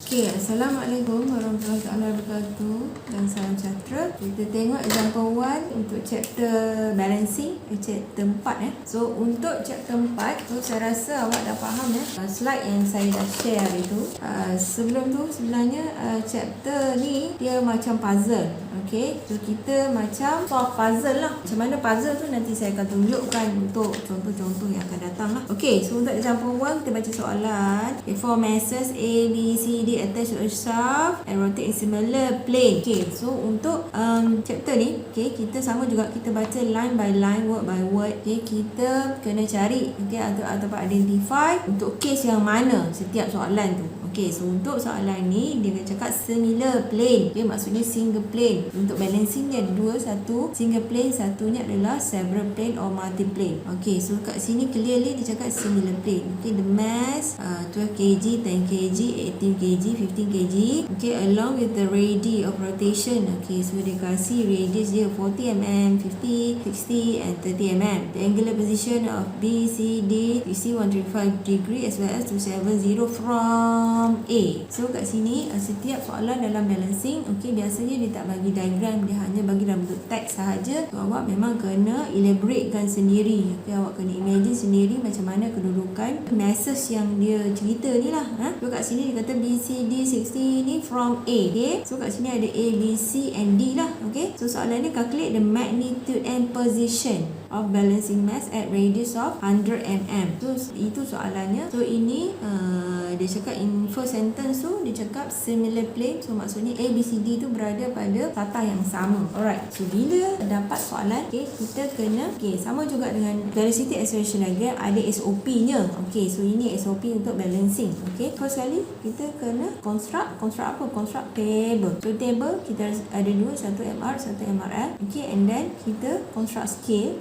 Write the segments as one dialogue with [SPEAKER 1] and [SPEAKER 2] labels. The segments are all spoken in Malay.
[SPEAKER 1] Okey, Assalamualaikum warahmatullahi wabarakatuh dan salam sejahtera. Kita tengok example 1 untuk chapter balancing, chapter 4 . So untuk chapter 4 tu saya rasa awak dah faham slide yang saya dah share itu. Sebelum tu sebenarnya chapter ni dia macam puzzle. Okey, so kita macam solve puzzle lah. Macam mana puzzle tu nanti saya akan tunjukkan untuk contoh-contoh yang akan datang lah. Okey, so untuk example 1 kita baca soalan. Okay, four masses A, B, C, D attached to a shaft and rotate in similar plane. Okay, so untuk chapter ni, okay, kita sama juga, kita baca line by line, word by word. Okay, kita kena cari, okay, atau identify untuk case yang mana setiap soalan tu. Okay, so untuk soalan ni dia cakap similar plane. Okay, maksudnya single plane. Untuk balancing dia ada dua, satu single plane, satunya adalah several plane or multi plane. Okay, so kat sini clearly dia cakap similar plane. Okay, the mass 12 kg, 10 kg, 18 kg, 15 kg. Okay, along with the radius of rotation. Okay, so dia kasih radius dia 40 mm, 50, 60 and 30 mm. The angular position of B, C, D, you see 135 degree as well as 270 from A. So kat sini setiap soalan dalam balancing, okay, biasanya dia tak bagi diagram, dia hanya bagi dalam bentuk teks sahaja. So awak memang kena elaboratekan sendiri. Okay, awak kena imagine sendiri macam mana kedudukan masses yang dia cerita ni lah. So kat sini dia kata B, C, D, 60 ni from A. Okay, so kat sini ada A, B, C and D lah. Okay, so soalan ni calculate the magnitude and position of balancing mass at radius of 100 mm. So itu soalannya. So ini dia cakap in first sentence tu dia cakap similar plane. So maksudnya A, B, C, D tu berada pada satah yang sama. Alright, so bila dapat soalan, okay, kita kena, okay, sama juga dengan velocity acceleration diagram, ada SOP nya. Okay, so ini SOP untuk balancing. Okay, first kali kita kena construct apa? Construct table. So table kita ada dua, satu MR, satu MRL. Okay, and then kita construct scale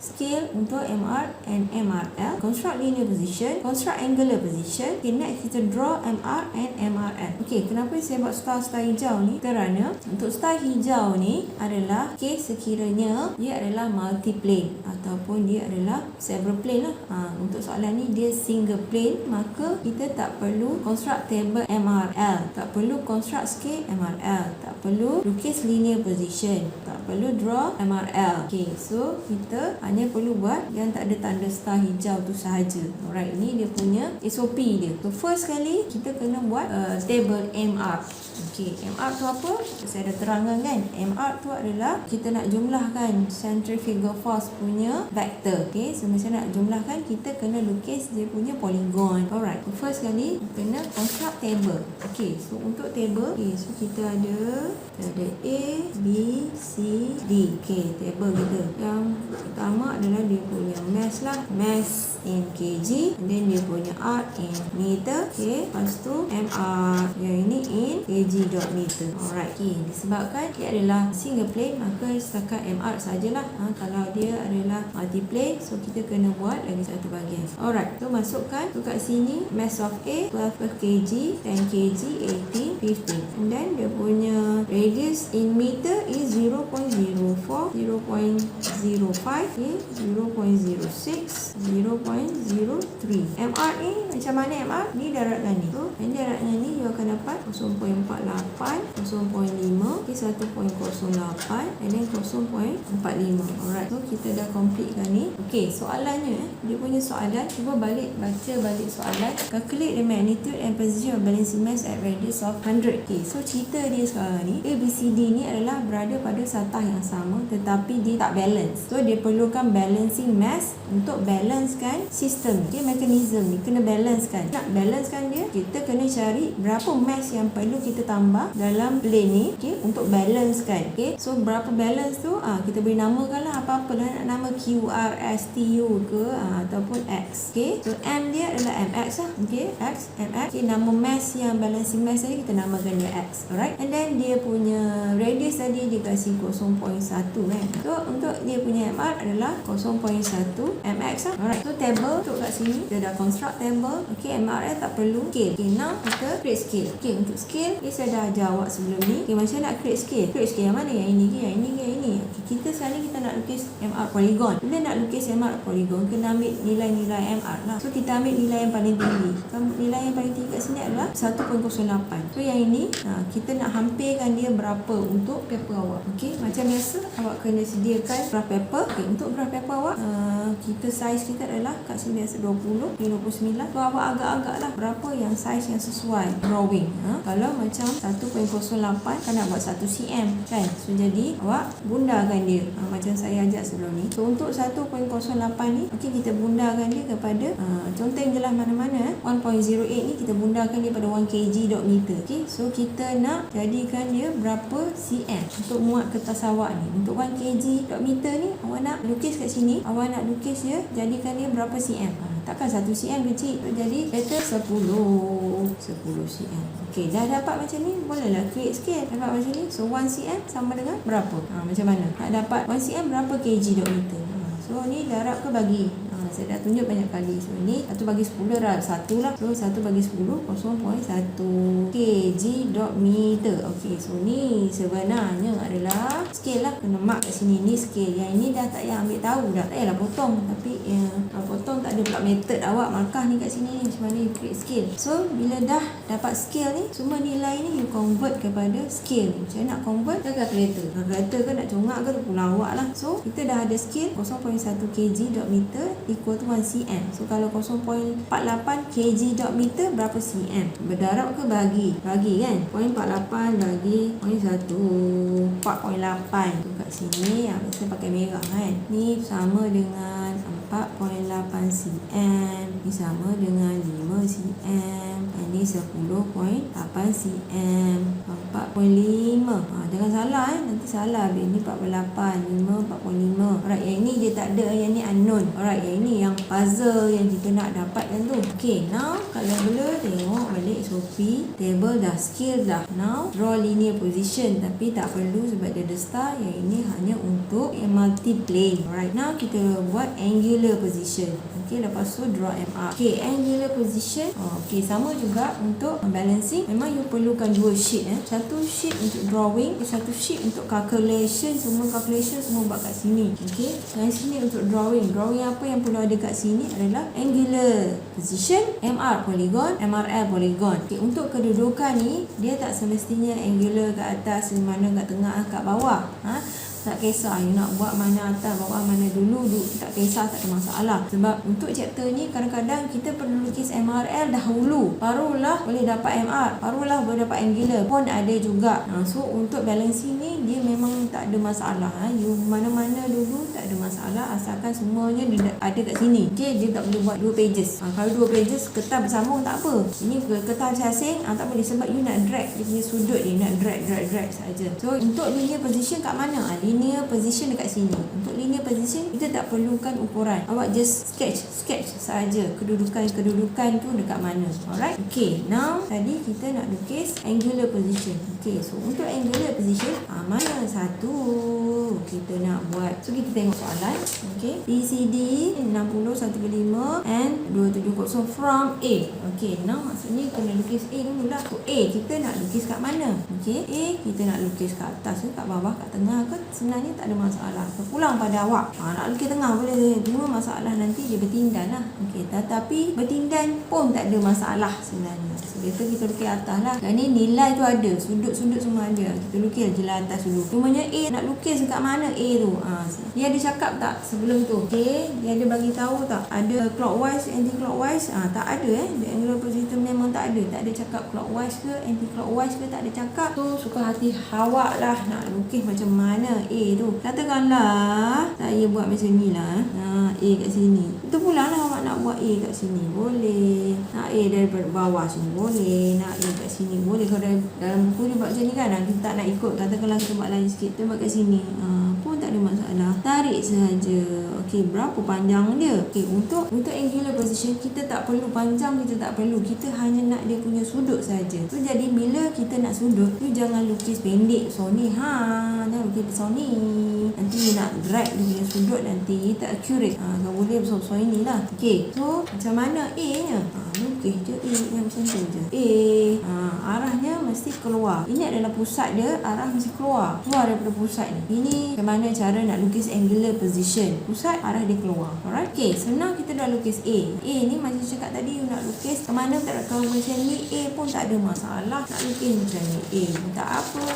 [SPEAKER 1] untuk MR and MRL, construct linear position, construct angular position. Okay, next kita draw MR and MRL. Okay, kenapa saya buat star hijau ni? Kerana untuk star hijau ni adalah case sekiranya dia adalah multi plane ataupun dia adalah several plane lah. Untuk soalan ni dia single plane, maka kita tak perlu construct table MRL, tak perlu construct scale MRL, tak perlu lukis linear position, tak perlu draw MRL. Okay, so kita hanya perlu buat yang tak ada tanda star hijau tu sahaja. Alright, ini dia punya SOP dia. So first kali kita kena buat table MR. Okay, MR tu apa? Saya dah terangkan kan. MR tu adalah kita nak jumlahkan centrifugal force punya vector. Okay, so macam nak jumlahkan, kita kena lukis dia punya polygon. Alright, so first kali kita kena construct table. Okay, so untuk table, okay, so kita ada A, B, C, D. Okay, table kita. Yang pertama adalah dia punya mass lah, mass in kg, and then dia punya R in meter. Okay, lepas tu MR yang ini in kg dot meter. Alright, okay, disebabkan dia adalah single plane, maka setakat MR sajalah. Kalau dia adalah multi plane, so kita kena buat lagi satu bahagian. Alright, so masukkan tu kat sini mass of A 12 kg, 10 kg, 18, 15, and then dia punya radius in meter is 0.04, 0.05, okay, 0.06, 0.03. MR ni macam mana MR? Ni daratan ni. So, yang daratan ni you akan dapat 0.48, 0.5, okay, 1.08 and then 0.45. Alright, so kita dah completekan ni. Okay, soalannya, dia punya soalan, cuba baca balik soalan. Calculate the magnitude and position of balancing mass at radius of 100. Okay, so cerita dia sekarang ni, A, B, C, D ni adalah berada pada satah yang sama tetapi dia tak balance. So dia perlukan balancing mass untuk balancekan sistem. Okay, mekanisme ni kena balancekan. Nak balancekan dia, kita kena cari berapa mass yang perlu kita tambah dalam plane ni, okay, untuk balancekan. Okay, so berapa balance tu kita boleh namakan lah apa-apa lah, nak nama Q, R, S, T, U ke ataupun X. Okay, so M dia adalah MX lah. Okay, X, MX. Okay, nama mass yang balancing mass tadi kita namakan dia X. Alright, and then dia punya radius tadi dia kasih 0.1 kan. So untuk dia punya MR adalah 0.1 MX lah. Alright, so table untuk kat sini kita dah construct table. Okay, MRL tak perlu. Okay, now kita create scale. Okay, untuk scale okay, saya dah ajar awak sebelum ni. Okay, macam nak create scale? Create scale yang mana? Yang ini ke? Yang ini ke? Yang ini? Okay, kita sekarang ni kita nak lukis MR polygon. Bila nak lukis MR polygon, kena ambil nilai-nilai MR lah. So kita ambil nilai yang paling tinggi. Nilai yang paling tinggi kat sini adalah 1.08. So yang ini kita nak hampirkan dia berapa untuk paper awak. Okey, macam biasa awak kena sediakan graph paper. Okey, untuk graph paper awak kita saiz kita adalah kat sini biasa 20 ni 29. So awak agak-agak lah berapa yang saiz yang sesuai drawing. Kalau macam 1.08 kan nak buat 1 cm kan. So jadi awak bundarkan dia macam saya ajar sebelum ni. So untuk 1.08 ni okey, kita bundarkan dia kepada contoh yang jelas mana-mana 1.08 ni kita bundarkan dia pada 1 kg dot meter. Okey, so kita nak jadikan dia berapa cm untuk muat kertas awak ni. Untuk 1 kg dot meter ni awak nak lukis kat sini, awak nak lukis dia jadikan dia berapa cm. Takkan 1 cm kecil. Jadi kata 10 cm. Okey, dah dapat macam ni, bolehlah create scale. Dapat macam ni, so 1 cm sama dengan berapa? Macam mana? Nak dapat 1 cm berapa kg dot meter? So ni darab ke bagi? Saya dah tunjuk banyak kali. So ni 1 bagi 10 darab 1 lah. So 1 bagi 10 0.1 kg dot meter. Okey, so ni sebenarnya adalah scale lah. Kena mark kat sini, ni scale. Yang ini dah tak payah ambil tahu dah. Tak payahlah potong. Tapi kalau potong tak ada pula method awak markah ni kat sini ni macam mana you create scale. So bila dah dapat scale ni, semua nilai ni you convert kepada scale ni. Macam nak convert ke calculator. Calculator ke nak congak ke pulang awak lah. So kita dah ada scale 0.1 kg dot meter equal to 1 cm. So kalau 0.48 kg dot meter berapa cm? Berdarab ke bagi? Bagi kan? 0.48 bagi 0.1 4.8 tu kat sini. Biasa pakai merah kan? Ni sama dengan 4.8 cm. Ni sama dengan 5 cm. Ini 10.8 cm. 4.5. Jangan salah nanti salah habis. Ni 48, 5, 45. Alright, yang ni dia tak ada, yang ni unknown. Alright, yang ni yang puzzle yang kita nak dapatkan tu. Okay, now kalau boleh tengok balik SOP. Table dah, scale dah. Now draw linear position, tapi tak perlu sebab dia ada star. Yang ini hanya untuk yang multi-plane. Alright, now kita buat angular position. Okay, lepas tu draw MR. Okay, angular position. Okay, sama juga untuk balancing. Memang you perlukan dua sheet. Satu sheet untuk drawing, satu sheet untuk calculation. Semua calculation semua buat kat sini. Okay, yang sini untuk drawing. Drawing apa yang perlu ada kat sini adalah angular position, MR polygon, MRL polygon. Okay, untuk kedudukan ni dia tak semestinya angular kat atas, mana kat tengah, kat bawah. Tak kisah you nak buat mana atas, bawah, mana dulu, tak kisah, tak ada masalah. Sebab untuk chapter ni kadang-kadang kita perlu lukis MRL dahulu, barulah boleh dapat MR, barulah boleh dapat angular pun ada juga. So untuk balancing ni dia memang tak ada masalah. You mana-mana dulu tak ada masalah asalkan semuanya ada kat sini. Okay, dia tak boleh buat 2 pages. Kalau 2 pages kertas bersambung tak apa. Ini kertas asing tak boleh sebab you nak drag dia punya sudut dia, nak drag saja. So untuk linear position kat mana? Linear position dekat sini. Untuk linear position kita tak perlukan ukuran. Awak just sketch saja kedudukan tu dekat mana. Alright. Okay, now tadi kita nak lukis angular position. Okay, so untuk angular position mana satu kita nak buat. So kita tengok soalan. Okay, BCD 60, 1/5 and 270 from A. Okay, now maksudnya kena lukis A dulu lah. So A kita nak lukis kat mana? Okay, A kita nak lukis kat atas ke, kat bawah, kat tengah ke? Sebenarnya tak ada masalah. Terpulang pada awak. Nak lukis tengah boleh. Cuma masalah nanti dia bertindan lah. Okay, tetapi bertindan pun tak ada masalah sebenarnya. So kita lukis atas lah. Dan ni nilai tu ada. Sudut-sudut semua ada. Kita lukis je lah atas dulu. Cumanya A nak lukis dekat mana A tu? Dia ada cakap tak sebelum tu? Okay, dia ada bagi tahu tak? Ada clockwise, anti-clockwise? Tak ada The angular position memang tak ada. Tak ada cakap clockwise ke, anti-clockwise ke, tak ada cakap. So suka hati awak lah nak lukis macam mana A tu. Katakanlah saya buat macam ni lah. A kat sini. Itu pula lah awak nak buat A kat sini. Boleh. Nak A daripada bawah sini. Boleh. Nak A kat sini. Boleh. Kalau dalam buku dia buat macam ni kan. Kita tak nak ikut. Katakanlah kita buat lain sikit. Kita buat kat sini. Pun tak ada masalah. Tarik sahaja. Okey, berapa panjang dia? Okey, untuk angular position kita tak perlu panjang, kita tak perlu. Kita hanya nak dia punya sudut saja. So jadi bila kita nak sudut, you jangan lukis pendek. So ni jangan lukis besar ni. Nanti nak drag dia punya sudut nanti tak accurate. Kalau boleh besar-besar inilah. Okey, so macam mana A nya? Lukis je A yang macam tu je. A arahnya mesti keluar. Ini adalah pusat dia, arah mesti keluar daripada pusat ni. Ini macam mana cara nak lukis angular position. Pusat arah dia keluar. Alright. Okay, so now kita dah lukis A. A ni macam cakap tadi, you nak lukis ke mana tak nak tahu macam ni, A pun tak ada masalah. Nak lukis macam ni, A pun tak apa.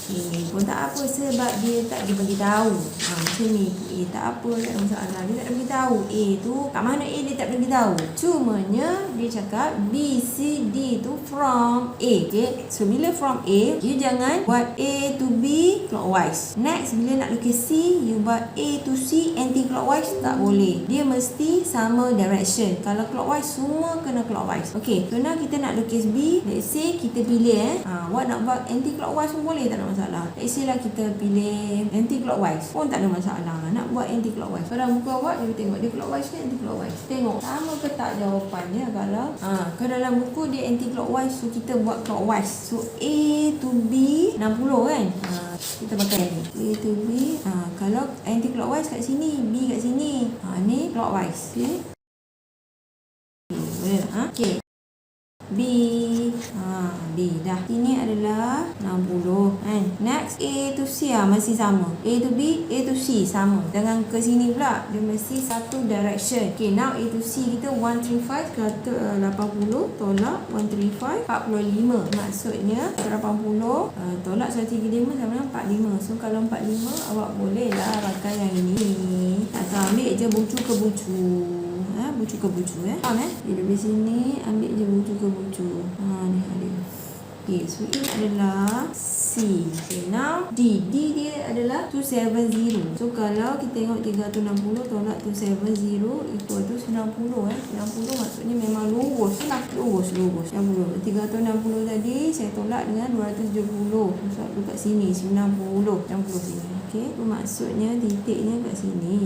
[SPEAKER 1] Ini pun tak apa sebab dia tak dia bagi tahu. Macam ni, A tak apa, tak ada masalah. Dia tak bagi tahu. A tu kat mana A dia tak bagi tahu. Cumanya dia cakap B, C, D tu from A. Okay. So bila from A, you jangan buat A to B clockwise. Next, bila nak lukis C, you buat A to C anti-clockwise, tak boleh. Dia mesti sama direction. Kalau clockwise, semua kena clockwise. Okay. So now kita nak lukis B. Let's say kita pilih awak nak buat anti-clockwise pun boleh, tak ada masalah. Let's say lah kita pilih anti-clockwise pun tak ada masalah. Nak buat anti-clockwise. Pada muka awak, you tengok dia clockwise ke anti-clockwise. Tengok sama ke tak jawapannya. Kalau dalam buku dia anti-clockwise, so kita buat clockwise. So A to B 60 kan. Kita pakai ni. A to B. Kalau anti-clockwise kat sini, B kat sini. Ni clockwise. Okay. Boleh tak? Okay. B dah. Ini adalah 60 kan. Next A to C masih sama. A to B, A to C sama. Jangan ke sini pula. Dia mesti satu direction. Okay, now A to C kita 135 kata 80 tolak 135 45. Maksudnya 80 tolak 135 sama dengan 45. So kalau 45 awak boleh lah pakai yang ini. Atau ambil je bucu ke bucu. Bucu ke bucu faham Dia dari sini ambil je bucu ke bucu. Ni ada. Okay, so ini adalah C. Okay, now D dia adalah 270. So kalau kita tengok 360 tolak 270 equal to 90 90 maksudnya memang lurus lah. Lurus 90. 360 tadi saya tolak dengan 270. So kat sini 90 sini. Okay, so maksudnya titiknya kat sini.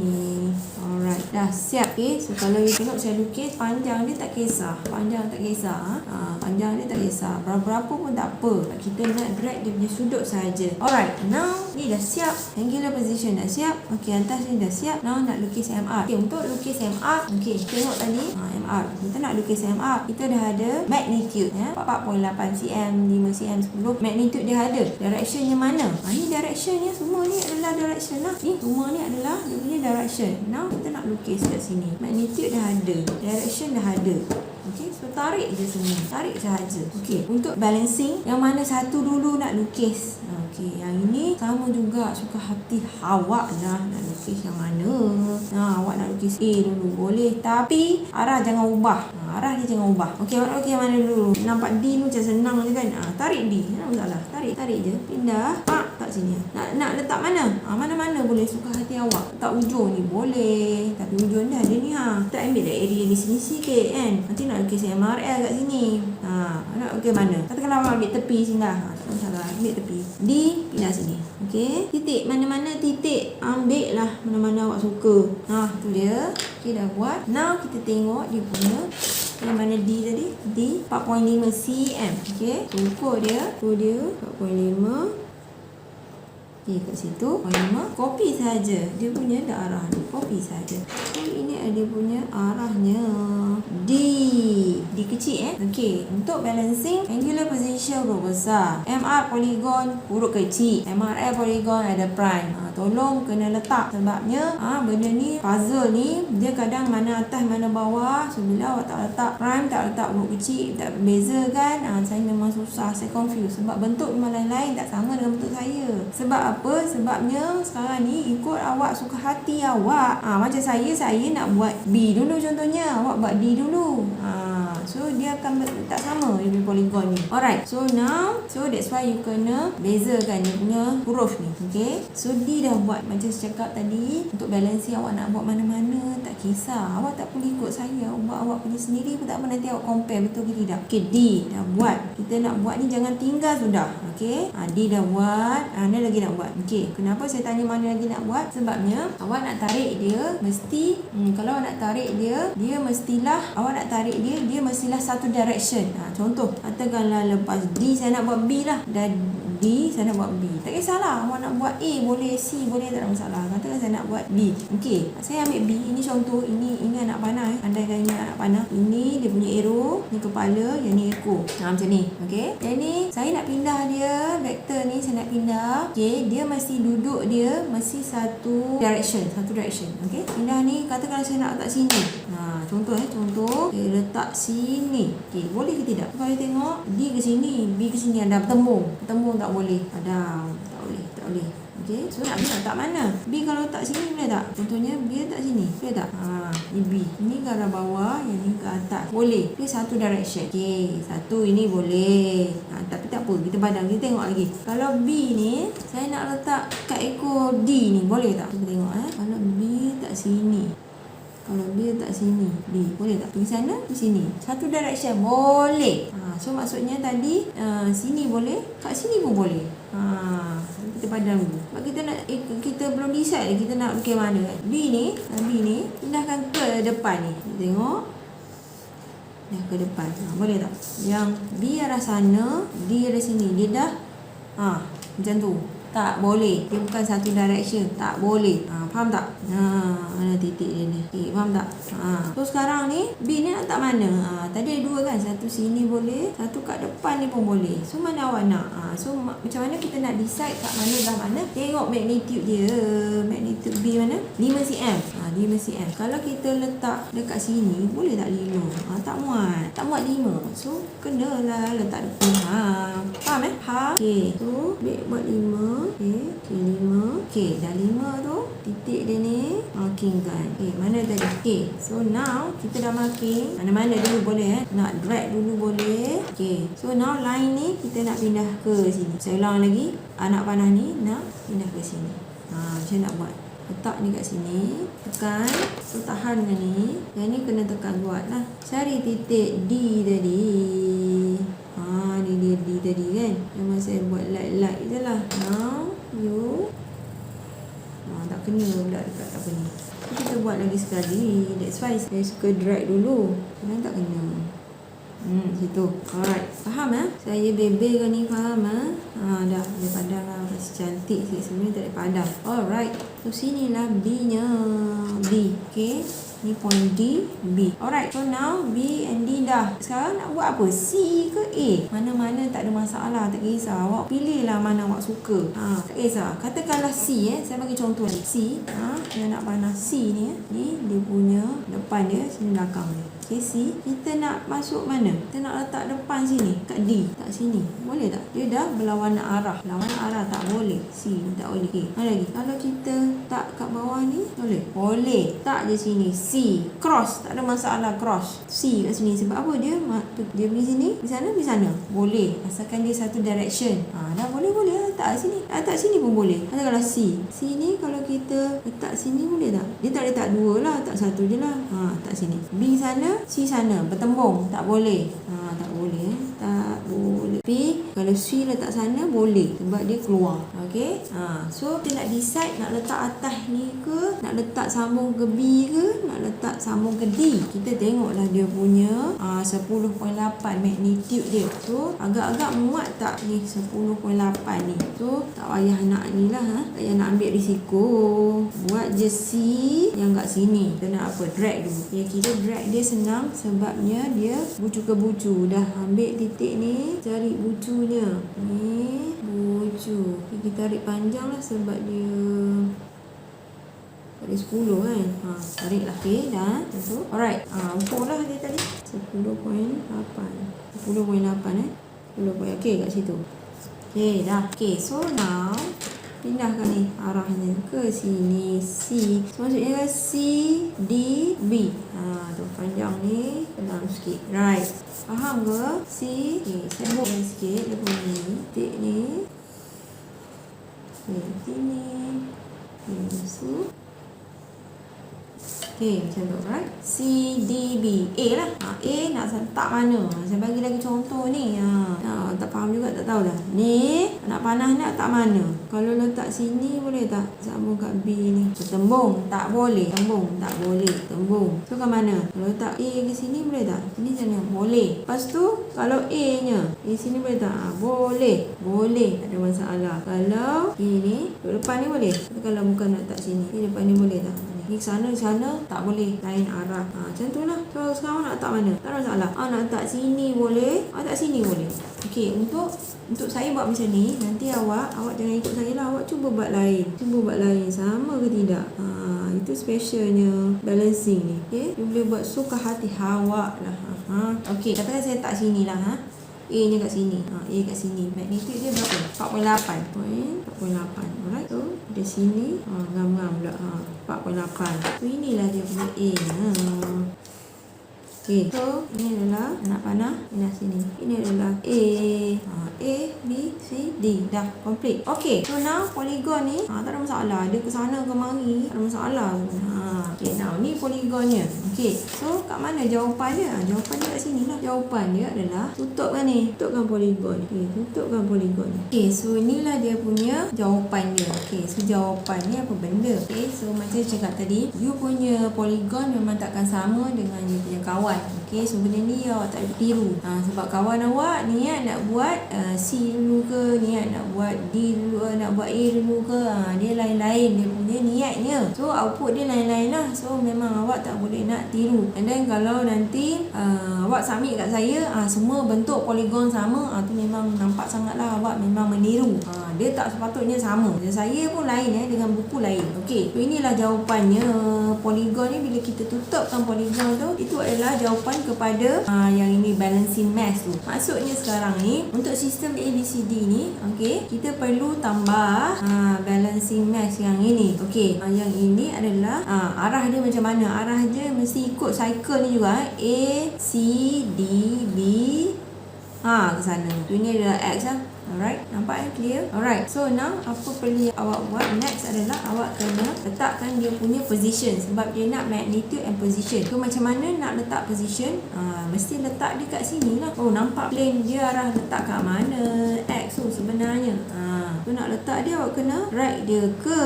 [SPEAKER 1] Alright, dah siap. Okay, so kalau you tengok saya lukis, panjang dia tak kisah. Panjang tak kisah. Panjang dia tak kisah. Berapa pun tak apa. Kita nak drag dia punya sudut saja. Alright, now ni dah siap. Angular position dah siap. Okay, atas ni dah siap. Now nak lukis MR. Okay, untuk lukis MR, okay, tengok tadi. MR. Kita nak lukis MR. Kita dah ada magnitude. 4.8 cm, 5 cm, 10. Magnitude dia ada. Directionnya mana? Ni directionnya semua ni adalah direction lah. Ni semua ni adalah dia punya direction. Now kita nak lukis kat sini. Magnitude dah ada. Direction dah ada. Okay, so tarik je semua. Tarik sahaja. Okay, untuk balancing, yang mana satu dulu nak lukis? Okay, yang ini sama juga. Suka hati awak lah nak lukis yang mana. Awak nak lukis A dulu boleh. Tapi arah jangan ubah. Arah dia jangan ubah. Okay, awak nak lukis yang mana dulu? Nampak D ni macam senang je kan? Tarik D. Tak masalah. Tarik je. Pindah. Kat sini. Nak letak mana? Mana-mana boleh. Suka hati awak. Letak ujung ni boleh. Tapi ujung dah ada ni. Kita ambil dah area di sini sikit kan. Nanti nak lukis MRL kat sini. Nak lukis mana? Katakanlah awak ambil tepi sini dah. Tak masalah. Ambil tepi. D pindah sini. Okey. Titik. Mana-mana titik. Ambil lah. Mana-mana awak suka. Tu dia. Okey, dah buat. Now kita tengok dia punya. Yang mana D tadi? D 4.5 cm. Okey. Ukur dia. 4.5. Okey, kat situ 4.5. Copy saja. Dia punya dah arah ni. Copy saja. So ini dia punya arahnya. D kecil Okey, untuk balancing angular position huruf besar. MR polygon huruf kecil. MRL polygon ada prime. Tolong kena letak sebabnya benda ni puzzle ni dia kadang mana atas mana bawah. So bila awak tak letak prime, tak letak huruf kecil, tak beza kan, saya memang susah, saya confuse sebab bentuk memang lain-lain, tak sama dengan bentuk saya. Sebab apa? Sebabnya sekarang ni ikut awak suka hati awak. Macam saya nak buat B dulu contohnya, awak buat D dulu. So dia akan tak sama dia punya polygon ni. Alright, so now, so that's why you kena bezakan dia punya huruf ni. Okay, so D dah buat macam saya cakap tadi. Untuk balancing awak nak buat mana-mana tak kisah. Awak tak perlu ikut saya, buat awak punya sendiri pun tak apa. Nanti awak compare betul ke tidak. Okay, D dah buat. Kita nak buat ni jangan tinggal sudah. Okay, D dah buat. Ni lagi nak buat. Okay, kenapa saya tanya mana lagi nak buat? Sebabnya awak nak tarik dia mesti kalau awak nak tarik dia mestilah awak nak tarik dia mesti mestilah satu direction. Contoh, katakanlah lepas D saya nak buat B lah. Dan D saya nak buat B. Tak kisahlah, awak nak buat A boleh, C boleh, tak ada masalah. Katakan saya nak buat B. Okey, saya ambil B. Ini contoh, ini anak panah. Andaikan ini anak panah. Ini dia punya arrow, ni kepala, yang ni ekor. Macam ni. Okey. Yang ni saya nak pindah dia, vektor ni saya nak pindah. Okey, dia mesti duduk dia mesti satu direction. Okey. Pindah ni, katakanlah saya nak letak sini. Contoh saya letak sini. Okey, boleh ke tidak? Kalau tengok D ke sini, B ke sini, ada bertembung tak boleh. Ada, tak boleh. Okey, so nak letak mana? B kalau letak sini boleh tak? Contohnya B letak sini, boleh tak? Ni B. Ini ke arah bawah, yang ni ke atas. Boleh. Dia satu direction. Okey, satu ini boleh. Tapi tak apa, kita padam, kita tengok lagi. Kalau B ni saya nak letak kat ekor D ni, boleh tak? Kita tengok Kalau B letak sini. Kalau B letak sini, B boleh tak? Pergi sana, di sini. Satu direction boleh. So maksudnya tadi sini boleh, kat sini pun boleh. Kita padam dulu. Sebab kita belum decide kita nak ke mana kan. B ni pindahkan ke depan ni. Kita tengok. Dah ke depan. Boleh tak? Yang B arah sana, D arah sini. Dia dah macam tu. Tak boleh. Dia bukan satu direction. Tak boleh. Faham tak? Mana titik dia ni? Okay, faham tak? So sekarang ni B ni nak tak mana? Tadi ada dua kan? Satu sini boleh, satu kat depan ni pun boleh. So mana awak nak? So macam mana kita nak decide kat mana dah mana? Tengok magnitude dia. Magnitude B mana? 5 cm. 5 cm. Kalau kita letak dekat sini, boleh tak 5? Tak muat. Tak muat 5. So kenalah letak depan. Faham Okay. So buat 5. Okey, 5. Okey, dah 5 tu. Titik dia ni markingkan. Okey, mana tadi? Okey, so now kita dah marking. Mana-mana dulu boleh Nak drag dulu boleh. Okey, so now line ni kita nak pindah ke sini. Saya ulang lagi. Anak panah ni nak pindah ke sini. Macam nak buat. Letak ni kat sini. Tekan. So tahan dengan ni. Yang ni kena tekan kuat lah. Cari titik D tadi. Ni dia D tadi kan. Memang saya buat light je lah. Now you tak kena pula dekat apa ni. Kita buat lagi sekali. That's why saya suka drag dulu. Kadang tak kena. Situ. Alright. Faham Saya bebelkan ni, faham dah. Dia padam lah. Kasi cantik sikit. Sebenarnya tak ada padam. Alright. So sinilah B nya. B. Okay. Ni point D, B. Alright, so now B and D dah. Sekarang nak buat apa? C ke A? Mana-mana tak ada masalah, tak kisah. Awak pilihlah mana awak suka. Tak kisah. Katakanlah C saya bagi contoh ni. C, yang nak panah C ni ni dia punya depan dia, sini belakang dia. Okay, C. Kita nak masuk mana? Kita nak letak depan sini, kat D. Tak sini. Boleh tak? Dia dah berlawanan arah. Berlawanan arah tak boleh. C tak boleh. Okay. Mana lagi? Kalau kita tak kat bawah ni, boleh? Boleh. Tak je sini. C. Cross. Tak ada masalah cross. C kat sini. Sebab apa? Dia pergi sini, di sana. Boleh. Asalkan dia satu direction. Dah boleh. Letak sini. Letak sini pun boleh. Katakanlah C. C ni kalau kita letak sini boleh tak? Dia tak letak dua lah. Letak satu je lah. Letak sini. B sana, C sana. Bertembung. Tak boleh. Tak boleh. Tak boleh. Tapi kalau C letak sana boleh. Sebab dia keluar. Okay. So kita nak decide nak letak atas ni ke, nak letak sambung ke B ke, nak letak sambung ke D. Kita tengoklah dia punya 10.8 magnitude dia. So agak-agak muat tak ni 10.8 ni. So tak payah nak ni lah. Tak payah nak ambil risiko. Buat je C yang kat sini. Kita nak apa? Drag dulu. Kita drag dia senang sebabnya dia bucu ke bucu. Dah ambil titik ni, cari bucunya. Ni bucu. Kita tarik panjang lah sebab dia ada 10 kan. Tarik lah. Okay, dah. So, alright. Ukur lah dia tadi. 10.8. 10.8 10. Okay, kat situ. Okay, dah. Okay, so now pindahkan ni arahnya ke sini. C. So, maksudnya C, D, B. Tu panjang ni. Tenang sikit. Right. Faham ke? C. Okay, saya buat sikit. Dia punya ni. Titik ni. Okay, sini. Okay, so Okey, macam tu. Alright. C, D, B. A lah. A nak letak mana? Saya bagi lagi contoh ni. Tak faham juga, tak tahulah. Ni, nak panah nak letak mana? Kalau letak sini boleh tak? Sambung kat B ni. Tembung. Tak boleh. Tembung. Tak boleh. Tembung. So, kat mana? Kalau letak A ke sini boleh tak? Sini sana. Boleh. Lepas tu, kalau A nya. A sini boleh tak? Boleh. Boleh. Tak ada masalah. Kalau ini, depan ni boleh. Tapi kalau bukan nak letak sini. Ni depan ni boleh tak? Ni sana tak boleh, lain arah. Macam tu lah. So sekarang nak letak mana? Tak ada masalah. Nak letak sini boleh, letak sini boleh. Okey, untuk saya buat macam ni, nanti awak jangan ikut saya lah. Awak cuba buat lain. Sama ke tidak? Itu specialnya balancing ni. Okey, you boleh buat suka hati awak lah. Okey, katakan saya letak sini lah. A nya kat sini. A kat sini. Magnitude dia berapa? 48. 48. Alright. So, dari sini. Ngam-ngam pula. 48. So, inilah dia punya A nya. Okay. So, ini adalah anak panah. Ini sini. Ini adalah A. A, B, C, D. Dah complete. Okay. So, now polygon ni. Tak ada masalah. Dia ke sana ke mari. Tak ada masalah. Okay. Now, ni polygonnya. Okay. So, kat mana jawapan dia? Jawapan dia kat sini lah. Jawapan dia adalah tutupkan ni. Tutupkan polygon. Okay. Tutupkan polygon. Okay. So, inilah dia punya jawapan dia. Okay. So, jawapan ni apa benda? Okay. So, macam saya cakap tadi. You punya polygon memang takkan sama dengan you punya kawan. Okey, so benda ni awak tak boleh tiru. Sebab kawan awak niat nak buat C dulu ke, niat nak buat D dulu, nak buat A dulu ke. Dia lain-lain dia punya niatnya. So output dia lain-lain lah. So memang awak tak boleh nak tiru. And then kalau nanti awak submit kat saya, semua bentuk poligon sama, tu memang nampak sangatlah awak memang meniru. Dia tak sepatutnya sama. Dan saya pun lain dengan buku lain. Okey, so inilah jawapannya. Poligon ni bila kita tutupkan poligon tu, itu adalah jawapan kepada yang ini balancing mass tu. Maksudnya sekarang ni untuk sistem ABCD ni, okey, kita perlu tambah balancing mass yang ini. Okey, yang ini adalah arah dia macam mana? Arah dia mesti ikut cycle ni juga. A, C, D, B, ke sana. So, ini adalah X lah. Alright, nampak clear? Alright, so now apa perlu awak buat? Next adalah awak kena letakkan dia punya position. Sebab dia nak magnitude and position. So macam mana nak letak position? Mesti letak dia kat sini lah. Nampak plane dia arah letak kat mana? X tu sebenarnya. So nak letak dia awak kena right dia ke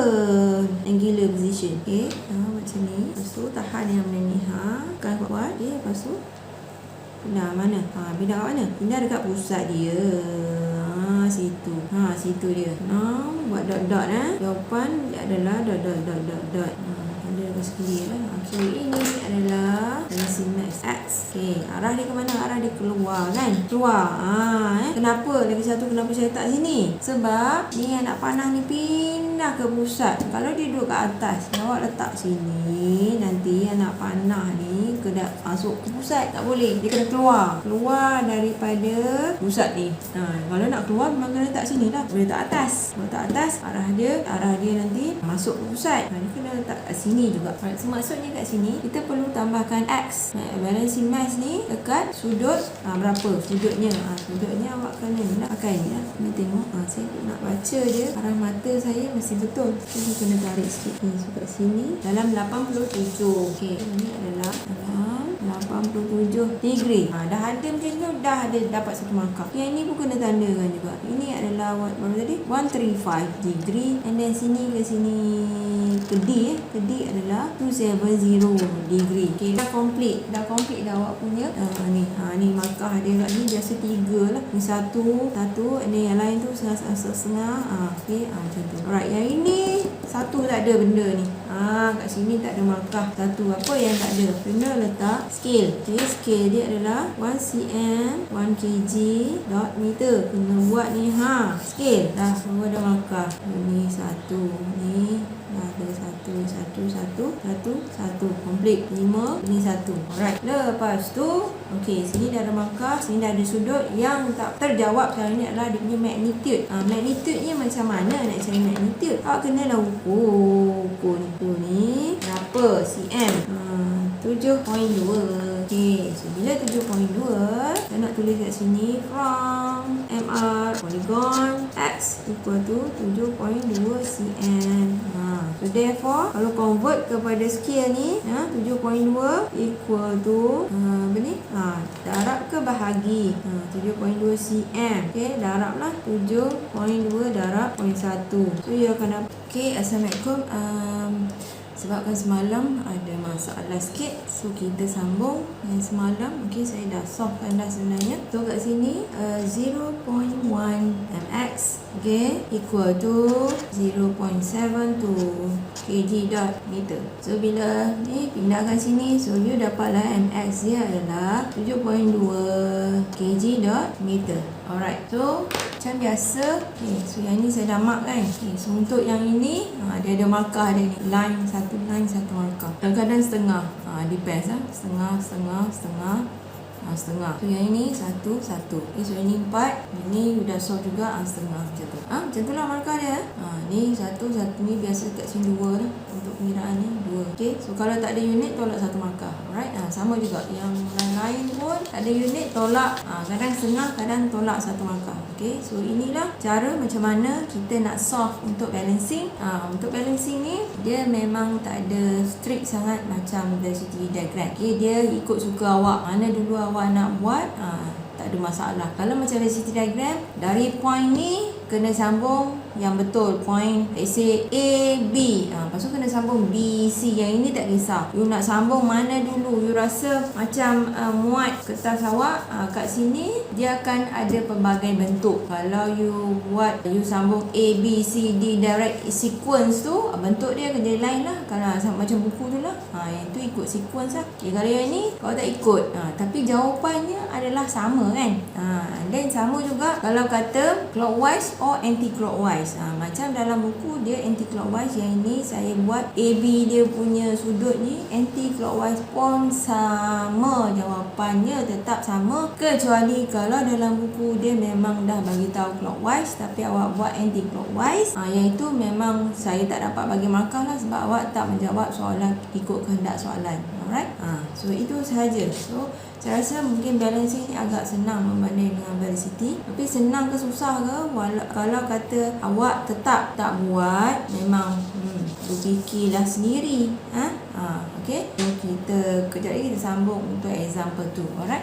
[SPEAKER 1] angular position. Okay, macam ni. Lepas tu tahan yang benda ni. Kan kuat. Okay, lepas tu pindah mana? Pindah kat mana? Pindah dekat pusat dia. Situ. Situ dia. Buat dot-dot. Jawapan dia adalah dot. Ada dekat sekali lah. So, ini adalah balancing mass X. Okay. Arah dia ke mana? Arah dia keluar kan? Keluar. Kenapa? Lagi satu kenapa saya letak sini? Sebab ni anak panah ni pindah ke pusat. Kalau dia duduk kat atas, awak letak sini, nanti anak panah ni kena masuk ke pusat. Tak boleh. Dia kena keluar. Keluar daripada pusat ni. Kalau nak keluar memang kena letak sini lah. Boleh letak atas. Kalau letak atas, arah dia nanti masuk ke pusat. Dia kena letak kat sini juga. So, maksudnya kat sini kita perlu tambahkan X. Balancing mass ni dekat sudut berapa sudutnya. Sudutnya awak kena nak pakai ni lah. Kena tengok. Saya nak baca dia. Arah mata saya mesti betul. Saya kena tarik sikit. So kat sini dalam 87. Okey, ini adalah dalam 87 degree. Dah ada macam tu, dah ada dapat satu markah. Yang ini pun kena tandakan juga. Ini adalah berapa tadi? 135 degree. And then sini ke sini ke D adalah 270 degree. Okay, dah complete dah awak punya ni markah dia kat ni biasa 3 lah. Ni satu and then yang lain tu setengah. Okay, macam tu. Alright, yang ini satu tak ada benda ni. Kat sini tak ada markah satu. Apa yang tak ada? Kena letak scale. Okay, scale dia adalah 1 cm 1 kg dot meter. Kena buat ni scale. Dah semua ada markah. Ini satu, ni ada satu complete 5, ini satu. Alright, lepas tu okey, sini dah ada markah, sini dah ada sudut. Yang tak terjawab sekarang ni adalah dia punya magnitude. Magnitude-nya macam mana nak cari magnitude? Awak kenalah ukur ni berapa cm. 7.2. Okey, so bila 7.2, saya nak tulis kat sini from MR polygon X equal to 7.2 cm. So therefore, kalau convert kepada scale ni, 7.2 equal to apa ni? Darab ke bahagi 7.2 cm. Okey, darablah 7.2 darab 0.1. So you akan dapat. Okey, Assalamualaikum. Sebabkan semalam ada masalah sikit, so kita sambung yang semalam. Okey, saya dah solvekan dah sebenarnya. So kat sini 0.1 mx, okey, equal to 0.72 kg dot meter. So bila ni pindahkan sini, so you dapatlah mx dia adalah 7.2 kg dot meter. Alright, so macam biasa. Okay, so yang ni saya dah mark kan. Okay, so untuk yang ini dia ada markah dia ni, line satu markah. Kadang-kadang setengah, depends setengah. Setengah. So yang ini satu. Okay, so ini 4. Ini sudah solve juga, setengah macam tu. Macam tu lah markah dia. Ni satu ni biasa kat sini 2 lah. Untuk pengiraan ni 2. Okay, so kalau tak ada unit tolak satu markah. Alright, sama juga yang lain pun tak ada unit tolak, kadang setengah, kadang tolak satu markah. Okay, so inilah cara macam mana kita nak solve untuk balancing. Untuk balancing ni dia memang tak ada strict sangat macam velocity diagram. Okay, dia ikut suka awak, mana dulu awak nak buat, tak ada masalah. Kalau macam velocity diagram, dari point ni kena sambung yang betul, point let's say A, B, lepas tu kena sambung B, C. Yang ini tak kisah, you nak sambung mana dulu. You rasa macam muat kertas awak, kat sini dia akan ada pelbagai bentuk. Kalau you buat, you sambung A, B, C, D direct sequence tu, bentuk dia akan jadi lain lah. Kalau macam buku tu lah, yang tu ikut sequence lah. Okay, kalau yang ni kalau tak ikut, tapi jawapannya adalah sama kan. Dan sama juga kalau kata clockwise or anti-clockwise. Macam dalam buku dia anti-clockwise, yang ini saya buat AB dia punya sudut ni anti-clockwise pun sama, jawapannya tetap sama, kecuali kalau dalam buku dia memang dah bagi tahu clockwise tapi awak buat anti-clockwise, yang itu memang saya tak dapat bagi markah lah, sebab awak tak menjawab soalan ikut kehendak soalan. Alright, so itu sahaja. So saya rasa mungkin balancing ni agak senang membanding dengan velocity. Tapi senang ke susah ke? Kalau kata awak tetap tak buat, memang berfikirlah sendiri. Okay, so kita kejap lagi kita sambung untuk example tu. Alright.